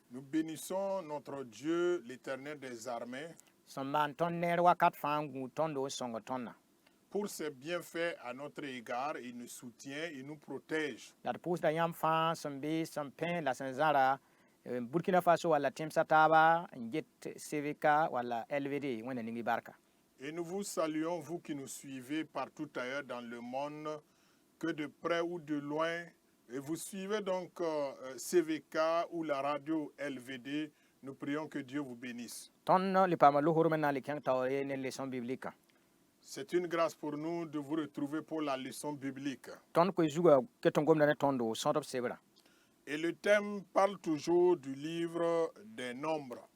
Nous bénissons notre Dieu, l'Éternel des armées, pour ses bienfaits à notre égard. Il nous soutient, il nous protège. Burkina Faso wala Timsa Taba, Njet CVK wala LVD, wena ningi barka. Et nous vous saluons, vous qui nous suivez partout ailleurs dans le monde, que de près ou de loin. Et vous suivez donc CVK ou la radio LVD. Nous prions que Dieu vous bénisse. C'est une grâce pour nous de vous retrouver pour la leçon biblique. Et le thème parle toujours du livre des Nombres.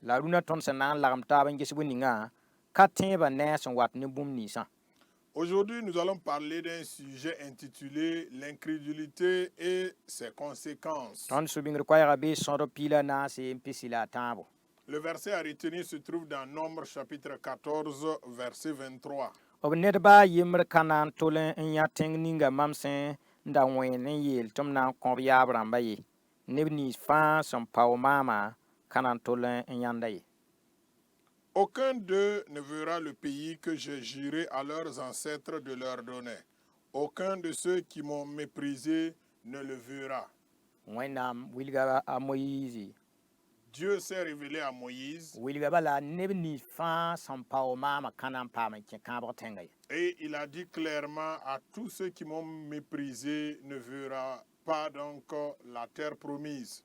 Aujourd'hui, nous allons parler d'un sujet intitulé l'incrédulité et ses conséquences. Le verset à retenir se trouve dans Nombre chapitre 14, verset 23. Aucun d'eux ne verra le pays que j'ai juré à leurs ancêtres de leur donner. Aucun de ceux qui m'ont méprisé ne le verra. Dieu s'est révélé à Moïse et il a dit clairement à tous ceux qui m'ont méprisé ne verra pas donc la terre promise.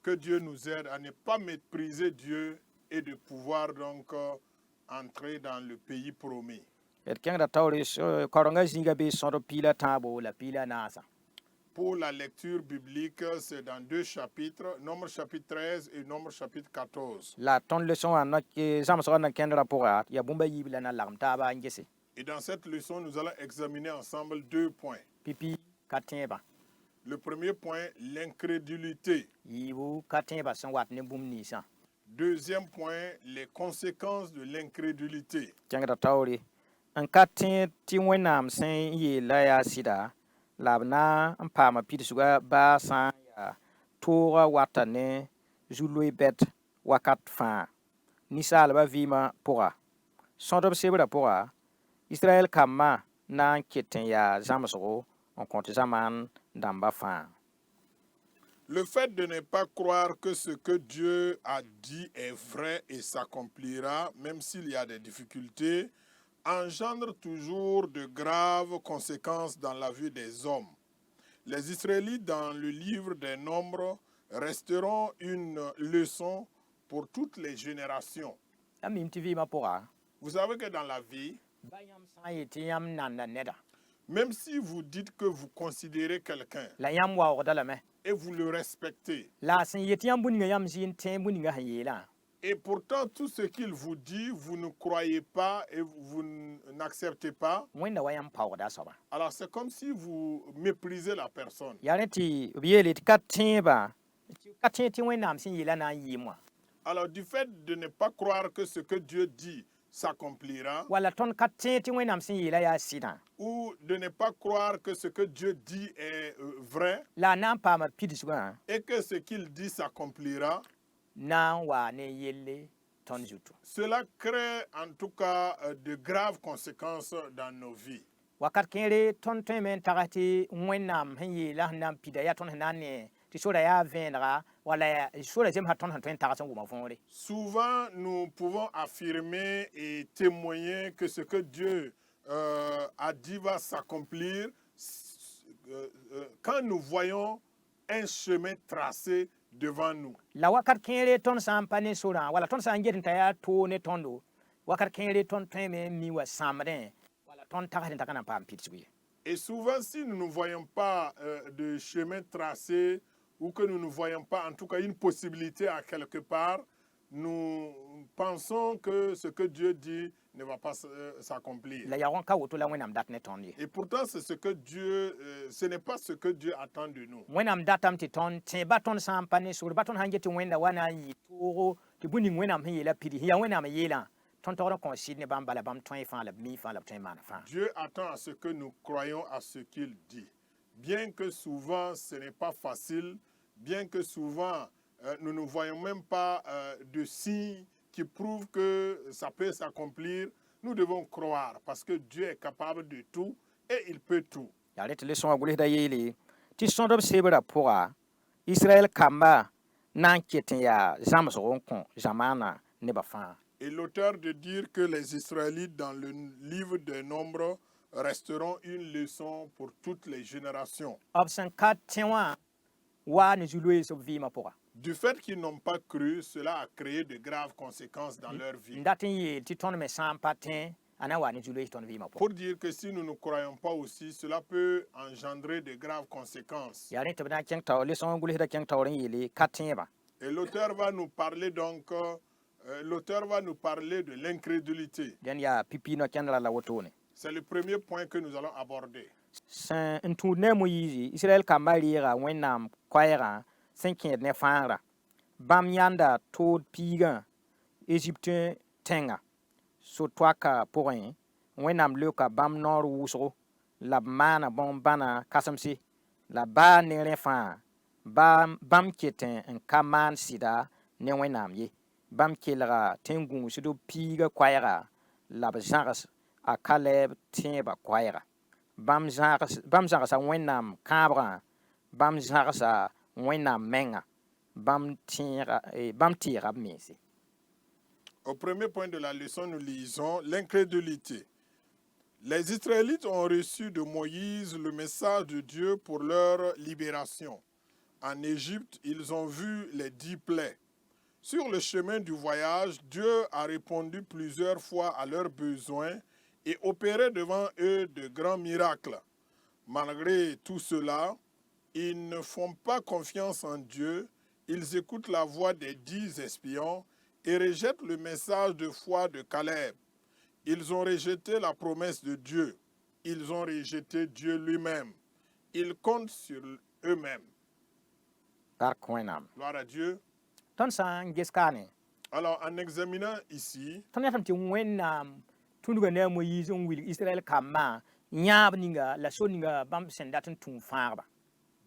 Que Dieu nous aide à ne pas mépriser Dieu et de pouvoir donc entrer dans le pays promis. Pour la lecture biblique, c'est dans 2 chapitres, Nombre chapitre 13 et Nombre chapitre 14. Et dans cette leçon, nous allons examiner ensemble 2 points. Le premier point, l'incrédulité. Deuxième point, les conséquences de l'incrédulité. Labna mpama pitsuga ba san ya tora watane zuloi bet wakat fa nisal ba vima pora sondob sebra pora Israël kama na keten ya zamsoro on compte zaman damba fa. Le fait de ne pas croire que ce que Dieu a dit est vrai et s'accomplira, même s'il y a des difficultés, engendre toujours de graves conséquences dans la vie des hommes. Les Israélites, dans le livre des Nombres, resteront une leçon pour toutes les générations. Vous savez que dans la vie, même si vous dites que vous considérez quelqu'un et vous le respectez, et pourtant, tout ce qu'il vous dit, vous ne croyez pas et vous n'acceptez pas. Alors, c'est comme si vous méprisez la personne. Alors, du fait de ne pas croire que ce que Dieu dit s'accomplira, ou de ne pas croire que ce que Dieu dit est vrai, et que ce qu'il dit s'accomplira, cela crée en tout cas de graves conséquences dans nos vies. Souvent, nous pouvons affirmer et témoigner que ce que Dieu a dit va s'accomplir quand nous voyons un chemin tracé devant nous. Et souvent, si nous ne voyons pas de chemin tracé ou que nous ne voyons pas en tout cas une possibilité à quelque part, nous pensons que ce que Dieu dit ne va pas s'accomplir. Et pourtant, c'est ce que Dieu, ce n'est pas ce que Dieu attend de nous. tõnd togd n kõ sɩd ne bãmb bala bãmb tõe fãa la b mi fãa la b tõe n maan fãa. Dieu attend à ce que nous croyions à ce qu'il dit. Bien que souvent ce n'est pas facile, bien que souvent nous ne voyons même pas de signes qui prouvent que ça peut s'accomplir, nous devons croire parce que Dieu est capable de tout et il peut tout. yaa rẽ tɩ le sõa gʋlsda yeele tɩ sõdb sebrã pʋga Israɛl kamba na n ket n yaa zãmsg n kõ zamaana nebã fãa. Et l'auteur de dire que les Israélites dans le livre des Nombres resteront une leçon pour toutes les générations. B sẽn ka tẽ wã waa ne zu-loees b vɩɩmã pʋga. Du fait qu'ils n'ont pas cru, cela a créé de graves conséquences dans leur vie. n dat n yeel tɩ tõnd me sã n pa tẽ a na n wa ne zu-loees tõnd vɩɩmã pʋga. Pour dire que si nous ne croyons pas aussi, cela peut engendrer de graves conséquences. yaa rẽ tɩ b na n kẽng taoor le sõng gʋlsda kẽng taoor n yeele ka tẽebã. Et l'auteur va nous parler donc, l'auteur va nous parler de l'incrédulité. dẽn yaa pipiinã kẽndra la wotone. C'est le premier point que nous allons aborder. sẽn n tũud ne a moyiizi Israɛl kambã reega wẽnnaam koɛɛgã sẽn kẽed ne fãagrã bãmb yãnda tood piigã Egypte tẽngã so-toaka pʋgẽ wẽnnaam leoka bãmb noor wʋsgo la b maana bõn-bãna kãsemse la baa ne rẽ fãa bãmb ket n ka maan sɩda ne wẽnnaam ye. Bãmb kelga tɩ n gũusd b piigã koɛɛga la b zãgs a Kalɛɛb tẽebã koɛɛga. Bãmb zãgsa wẽnnaam kãabgã bãmb zãgsa wẽnnaam menga bãmb tɩɩga b mense. Au premier point de la leçon, nous lisons l'incrédulité. Les Israélites ont reçu de Moïse le message de Dieu pour leur libération. En Égypte, ils ont vu les 10 plaies. Sur le chemin du voyage, Dieu a répondu plusieurs fois à leurs besoins et opéré devant eux de grands miracles. Malgré tout cela, ils ne font pas confiance en Dieu, ils écoutent la voix des 10 espions et rejettent le message de foi de Caleb. Ils ont rejeté la promesse de Dieu. Ils ont rejeté Dieu lui-même. Ils comptent sur eux-mêmes. Gloire à Dieu. Alors, en examinant ici, tũudga ne a moyiis n wilg Israɛl kambã yãab ninga la so ninga bãmb sẽn dat n tũu fãagba.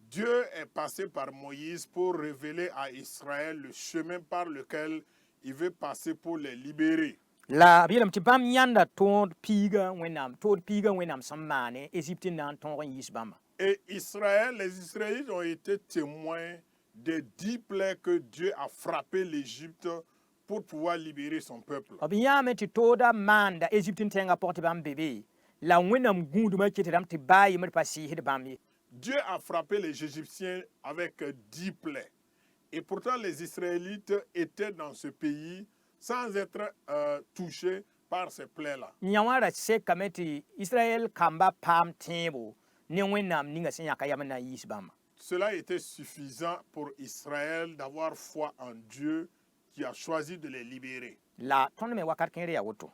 Dieu est passé par Moïse pour révéler à Israël le chemin par lequel il veut passer pour les libérer. La b yeelame tɩ bãmb yãnda tõod piigã wẽnnaam sẽn maane Égypte na n tõog n yiis bãmba. Et Israël, les Israélites ont été témoins des 10 plaies que Dieu a frappé l'Égypte pour pouvoir libérer son peuple. B yãame tɩ tooda maanda Égypte n tẽngã pʋgẽ tɩ bãmb be be la wẽnnaam gũudmã ket rãmb tɩ baa yembr pa sɩɩsd bãmb ye. Dieu a frappé les Égyptiens avec 10 plaies. Et pourtant, les Israélites étaient dans ce pays sans être touchés par ces plaies-là. Yã wã ra sekame tɩ Israɛl kamba paam tẽebo ne wẽnnaam ninga sẽn yãka yam n na n yiis bãmba. Cela était suffisant pour Israël d'avoir foi en Dieu qui a choisi de les libérer. La tõnd me wakat kẽer yaa woto.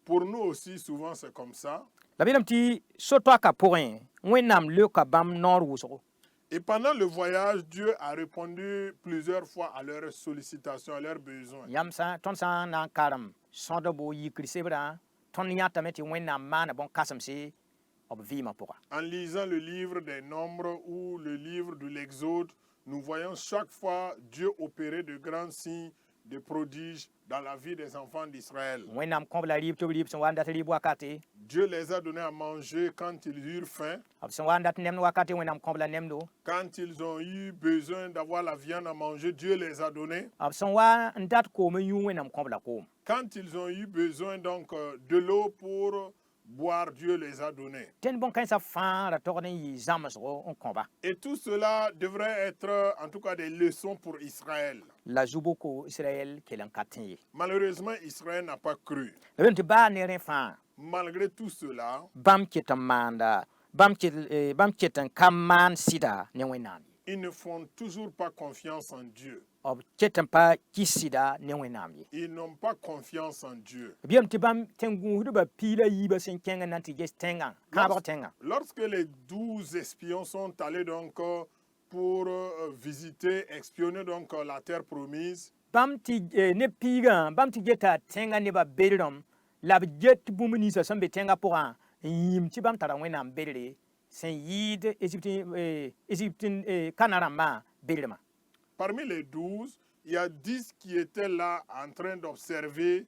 Pour nous aussi, souvent, c'est comme ça. La b yeelame tɩ so-toaka pʋgẽ wẽnnaam leoka bãmb noor wʋsgo. Et pendant le voyage, Dieu a répondu plusieurs fois à leurs sollicitations, à leurs besoins. Tõnd sã n na n karem sõdb yikr sebrã tõnd yãtame tɩ wẽnnaam maana bõn-kãsemse b vɩɩmã pʋga. En lisant le livre des Nombres ou le livre de l'Exode, nous voyons chaque fois Dieu opérer de grands signes, de prodiges dans la vie des enfants d'Israël. Wẽnnaam kõb la rɩɩb tɩ b rɩɩb sẽn wa n dat rɩɩb wakate. Dieu les a donnés à manger quand ils eurent faim. B sẽn wa n dat nemd wakate wẽnnaam kõb la nemdo. Quand ils ont eu besoin d'avoir la viande à manger, Dieu les a donnés. B sẽn wa n dat koom n yũ wẽnnaam kõb la koom. Quand ils ont eu besoin donc de l'eau pour boire, Dieu les a donnés. Tẽnd bõn-kãensã fãa ra togd n yɩ zãmsgo n kõba. Et tout cela devrait être en tout cas des leçons pour Israël. La zuboko Israël kell n ka tẽ ye. Malheureusement, Israël n'a pas cru. La bem tɩ baa ne rẽ fãa Malgré tout cela, bãmb ket n maanda bãmb ket n ka maan sɩda ne wẽnnaam ye. ils ne font toujours pas confiance en Dieu. B ket n pa kis sɩda ne wẽnnaam ye. Ils n'ont pas confiance en Dieu. B yem tɩ bãmb tẽn gũusdbã piila yiibã sẽn kẽng n na n tɩ ges tẽngã kãabg tẽngã. Lorsque les 12 espions sont allés donc pour visiter, espionner donc la terre promise, bam ti ne piga bam ti geta tenga ne ba beldom la jet bumni sa sambe tenga pour yim ti bam tara wẽnnaam belre sẽn yɩɩd Égyptin Canarama belma. Parmi les 12, il y a 10 qui étaient là en train d'observer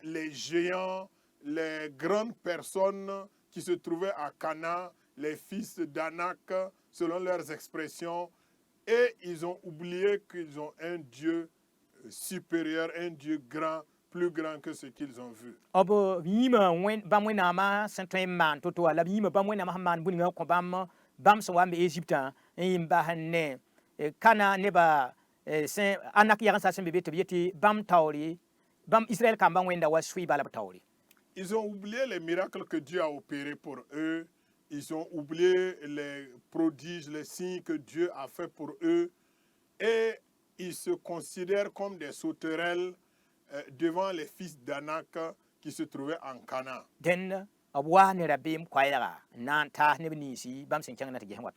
les géants, les grandes personnes qui se trouvaient à Cana, les fils d'Anak, selon leurs expressions, et ils ont oublié qu'ils ont un Dieu supérieur, un Dieu grand, plus grand que ce qu'ils ont vu. Obo yima bam wẽnnaamã sẽn tõe n maan to-toa la b yĩma bãmb wẽnnaamã sẽn maan bũningã kõ bãmb sẽn wa n be Égyptã n yɩm bas n ne Kana neba Anak yagensã sẽn be be tɩ b yetɩ bãmb taoore bãmb Israël kambã wẽnda wa sʋɩ bala b taoore. Ils ont oublié les miracles que Dieu a opérés pour eux. Ils ont oublié les prodiges, les signes que Dieu a fait pour eux. Et ils se considèrent comme des sauterelles devant les fils d'Anak qui se trouvaient en Cana.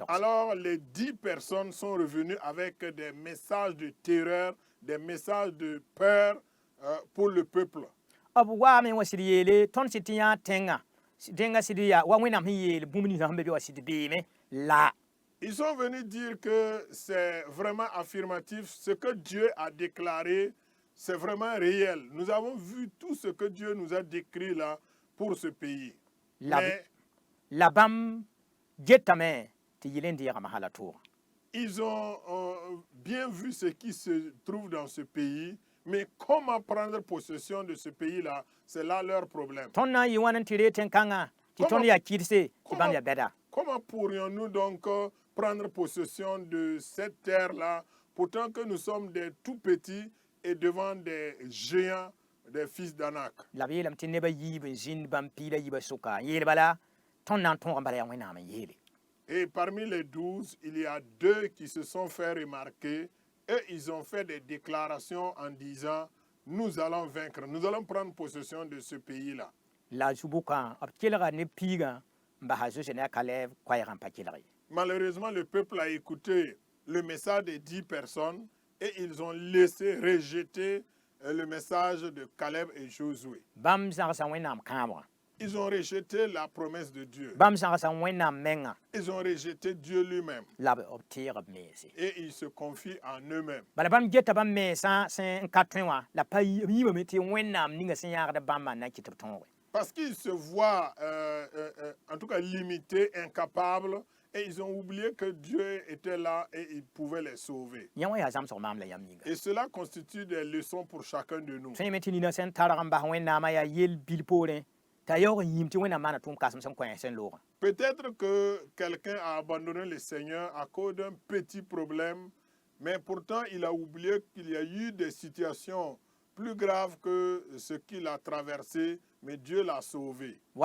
Alors les 10 personnes sont revenues avec des messages de terreur, des messages de peur pour le peuple. Ils sont venus dire que c'est vraiment affirmatif. Ce que Dieu a déclaré, c'est vraiment réel. Nous avons vu tout ce que Dieu nous a décrit là pour ce pays. Mais ils ont bien vu ce qui se trouve dans ce pays. Mais comment prendre possession de ce pays-là, c'est là leur problème. Comment pourrions-nous donc prendre possession de cette terre-là, pourtant que nous sommes des tout petits et devant des géants, des fils d'Anak? Et parmi les 12, il y a 2 qui se sont fait remarquer. Et ils ont fait des déclarations en disant, nous allons vaincre, nous allons prendre possession de ce pays-là. Malheureusement, le peuple a écouté le message des 10 personnes et ils ont laissé rejeter le message de Caleb et Josué. Ils ont rejeté la promesse de Dieu. Ils ont rejeté Dieu lui-même. Et ils se confient en eux-mêmes. Parce qu'ils se voient, en tout cas, limités, incapables, et ils ont oublié que Dieu était là et il pouvait les sauver. Et cela constitue des leçons pour chacun de nous. Peut-être que quelqu'un a abandonné le Seigneur à cause d'un petit problème, mais pourtant il a oublié qu'il y a eu des situations plus graves que ce qu'il a traversé, mais Dieu l'a sauvé. Ou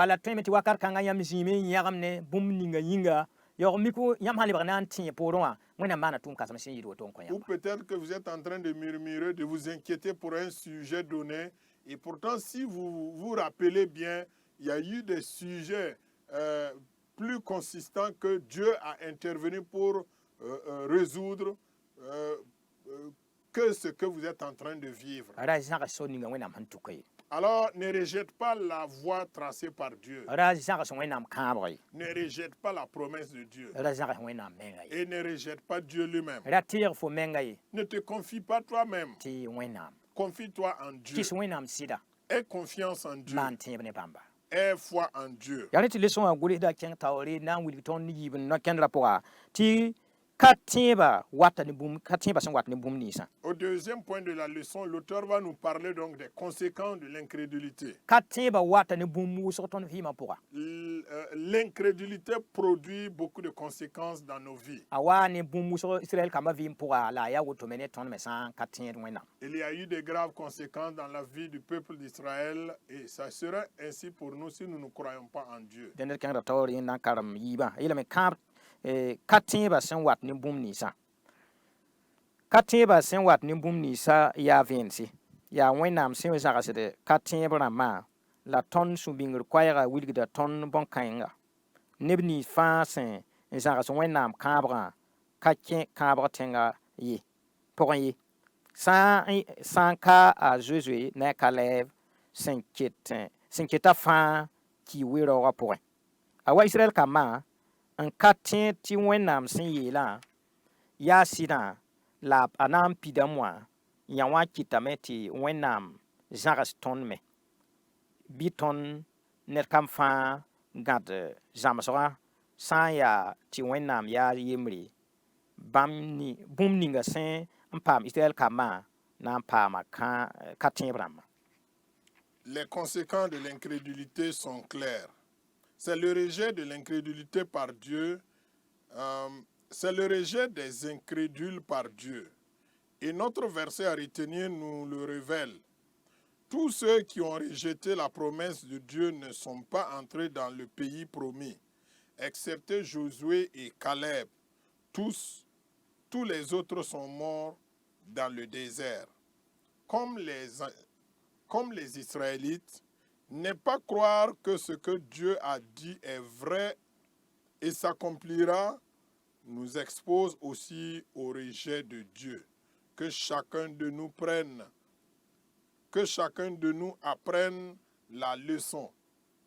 peut-être que vous êtes en train de murmurer, de vous inquiéter pour un sujet donné. Et pourtant, si vous vous rappelez bien, il y a eu des sujets plus consistants que Dieu a intervenu pour résoudre que ce que vous êtes en train de vivre. Alors, ne rejette pas la voie tracée par Dieu. Ne rejette pas la promesse de Dieu. Et ne rejette pas Dieu lui-même. Ne te confie pas toi-même. Confie-toi en Dieu. Aie confiance en Dieu. Aie foi en Dieu. Au deuxième point de la leçon, l'auteur va nous parler donc des conséquences de l'incrédulité. L'incrédulité produit beaucoup de conséquences dans nos vies. Il y a eu de graves conséquences dans la vie du peuple d'Israël et ça sera ainsi pour nous si nous ne croyons pas en Dieu. Katẽebã sẽn wat ne bũmb ninsã katẽebã sẽn wat ne bũmb ninsã yaa vẽense yaa wẽnnaam sẽn zagsd katẽeb rãmbã la tõnd sũ-bĩngr koɛɛgã wilgda tõnd bõn-kãenga neb nins fãa sẽn zags wẽnnaam kãabgã ka kẽ kãabg tẽnga ye pʋgẽ ye Sans ka a Josué ne Caleb s'inquiéta fin qui wiro point. Awa Israël kama un katin ti wenam sin yela ya sida la anam pidamwa yawa kitameti wenam jaras ton me biton net kam fa gad jamsora san ya ti wenam ya yemri bum ninga sen pam Israël kama na pam katin bram. Les conséquences de l'incrédulité sont claires. C'est le rejet de l'incrédulité par Dieu. C'est le rejet des incrédules par Dieu. Et notre verset à retenir nous le révèle. Tous ceux qui ont rejeté la promesse de Dieu ne sont pas entrés dans le pays promis, excepté Josué et Caleb. Tous les autres sont morts dans le désert. Comme les Israélites, ne pas croire que ce que Dieu a dit est vrai et s'accomplira nous expose aussi au rejet de Dieu. Que chacun de nous apprenne la leçon.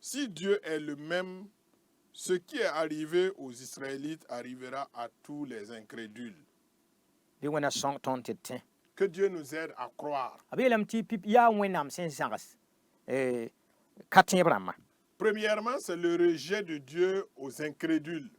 Si Dieu est le même, ce qui est arrivé aux Israélites arrivera à tous les incrédules. Que Dieu nous aide à croire. Premièrement, c'est le rejet de Dieu aux incrédules.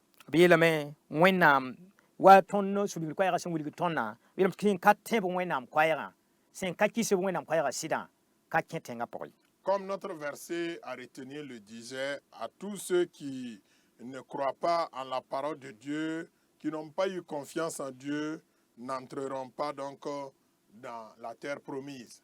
Comme notre verset à retenir le disait, à tous ceux qui ne croient pas en la parole de Dieu, qui n'ont pas eu confiance en Dieu, n'entreront pas donc dans la terre promise.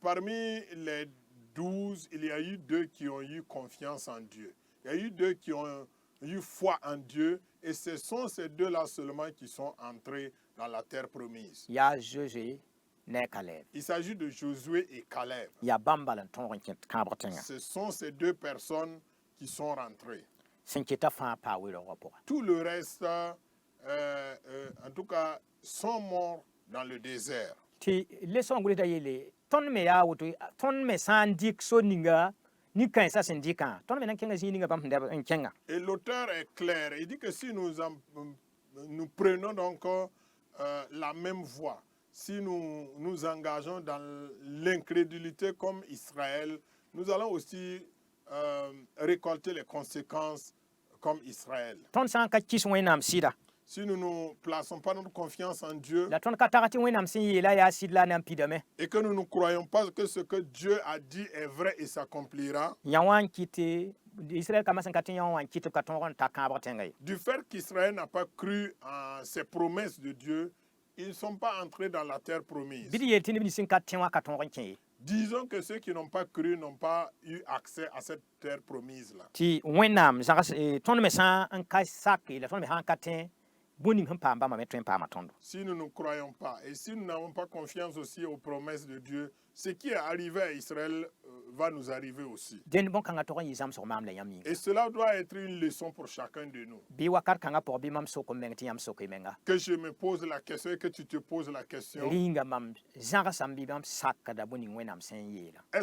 Parmi les 12, il y a eu 2 qui ont eu confiance en Dieu. Il y a eu 2 qui ont eu foi en Dieu, et ce sont ces 2-là seulement qui sont entrés dans la terre promise. Il s'agit de Josué et Caleb. Ce sont ces 2 personnes qui sont rentrées. Tout le reste, en tout cas, sont morts dans le désert. Et l'auteur est clair. Il dit que si nous prenons donc la même voie, si nous nous engageons dans l'incrédulité comme Israël, nous allons aussi récolter les conséquences comme Israël. Si nous ne plaçons pas notre confiance en Dieu et que nous ne croyons pas que ce que Dieu a dit est vrai et s'accomplira, du fait qu'Israël n'a pas cru en ces promesses de Dieu, ils ne sont pas entrés dans la terre promise. Disons que ceux qui n'ont pas cru n'ont pas eu accès à cette terre promise-là. Si nous ne croyons pas et si nous n'avons pas confiance aussi aux promesses de Dieu, ce qui est arrivé à Israël va nous arriver aussi. Et cela doit être une leçon pour chacun de nous. Que je me pose la question et que tu te poses la question. Est-ce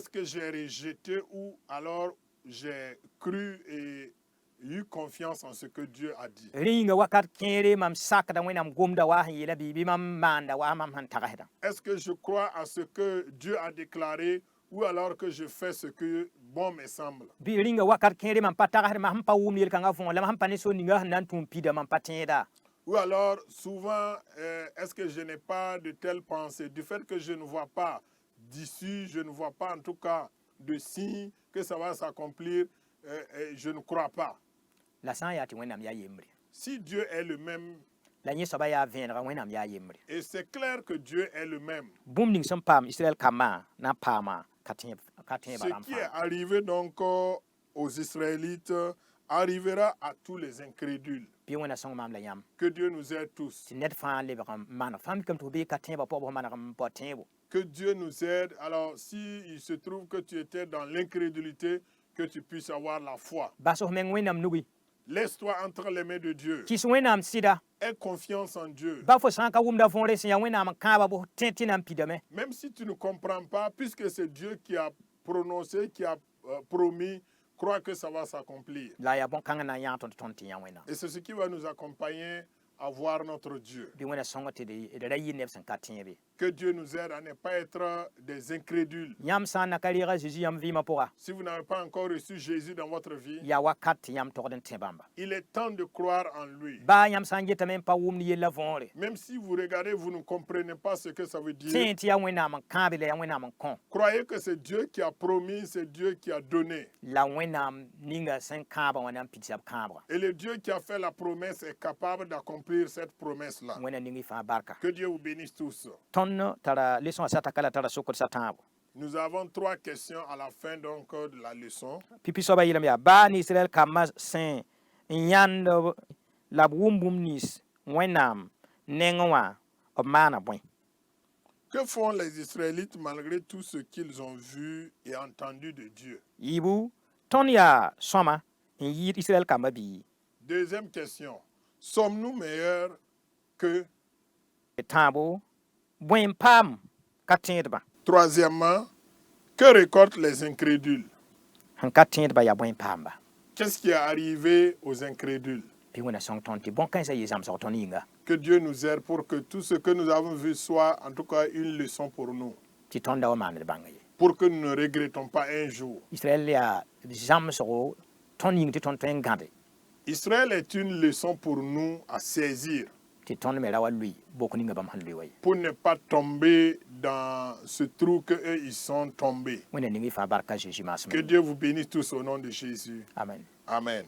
que j'ai rejeté ou alors j'ai cru et eu confiance en ce que Dieu a dit? Est-ce que je crois à ce que Dieu a déclaré ou alors que je fais ce que bon me semble? Ou alors, souvent, est-ce que je n'ai pas de telles pensées? Du fait que je ne vois pas d'issue, je ne vois pas en tout cas de signe que ça va s'accomplir, je ne crois pas. Si Dieu est le même, et c'est clair que Dieu est le même, ce qui est arrivé donc aux Israélites arrivera à tous les incrédules. Que Dieu nous aide tous. Que Dieu nous aide. Alors, s'il se trouve que tu étais dans l'incrédulité, que tu puisses avoir la foi. bas f meng wẽnnaam nugi Laisse-toi entre les mains de Dieu. kɩs wẽnnaam sɩda Aie confiance en Dieu. ba fo sã n ka wʋmda võore sẽn yaa wẽnnaam n kãaba bo tẽ tɩ na n pidame Même si tu ne comprends pas, puisque c'est Dieu qui a prononcé, qui a promis, crois que ça va s'accomplir. la yaa bõn-kãngã na n yãag tõnd tõnd tɩ yã wẽnnaam Et c'est ce qui va nous accompagner à voir notre Dieu. bɩ wẽna sõng tɩ d ra yɩ neb sẽn ka tẽebe Que Dieu nous aide à ne pas être des incrédules. yãmb sã n na ka reeg a Zeezi yãmb vɩɩmã pʋga Si vous n'avez pas encore reçu Jésus dans votre vie, yaa wakat tɩ yãmb togd n tẽ bãmba il est temps de croire en lui. baa yãmb sã n getame n pa wʋmd yella võore Même si vous regardez, vous ne comprenez pas ce que ça veut dire. tẽ tɩ yaa wẽnnaam n kãabe la yaa wẽnnaam n kõ Croyez que c'est Dieu qui a promis, c'est Dieu qui a donné. la wẽnnaam ninga sẽn kãabã wã na n pidsa b kãabga Et le Dieu qui a fait la promesse est capable d'accomplir cette promesse-là. wẽna ning y fãa barka Que Dieu vous bénisse tous. tõnd tara leçon sata kala tara sokd sa tãabo Nous avons 3 questions à la fin donc de la leçon. pipi soaba yɩlm yaa baa ne israɛl kambã sẽn n yãnd la b wʋm bũmb nins wẽnnaam nengẽ wã b maana bõe Que font les Israélites malgré tout ce qu'ils ont vu et entendu de Dieu? yibu tõnd yaa sõma n yɩɩd israɛl kambã bii Deuxième question. Sommes-nous meilleurs que... tãabo bõe n paam ka tẽedbã Troisièmement, que récoltent les incrédules? sẽn ka tẽedbã yaa bõe n paamba Qu'est-ce qui est arrivé aux incrédules? bɩ wẽna sõng tõnd tɩ bõn-kãensã yɩ zãmsg tõnd yĩnga Que Dieu nous aide pour que tout ce que nous avons vu soit en tout cas une leçon pour nous. tɩ tõnd da wa maand bãnga ye Pour que nous ne regrettons pas un jour. israɛl yaa zãmsgo tõnd yĩng tɩ tõnd tõe n gãde Israël est une leçon pour nous à saisir. tɩ tõnd me ra wa lʋɩ bok ninga bãmb sẽn lʋɩ wa ye Pour ne pas tomber dans ce trou que eux ils sont tombés. wẽna ning y fãa barka Zeezi maasem Que Dieu vous bénisse tous au nom de Jésus. amen Amen.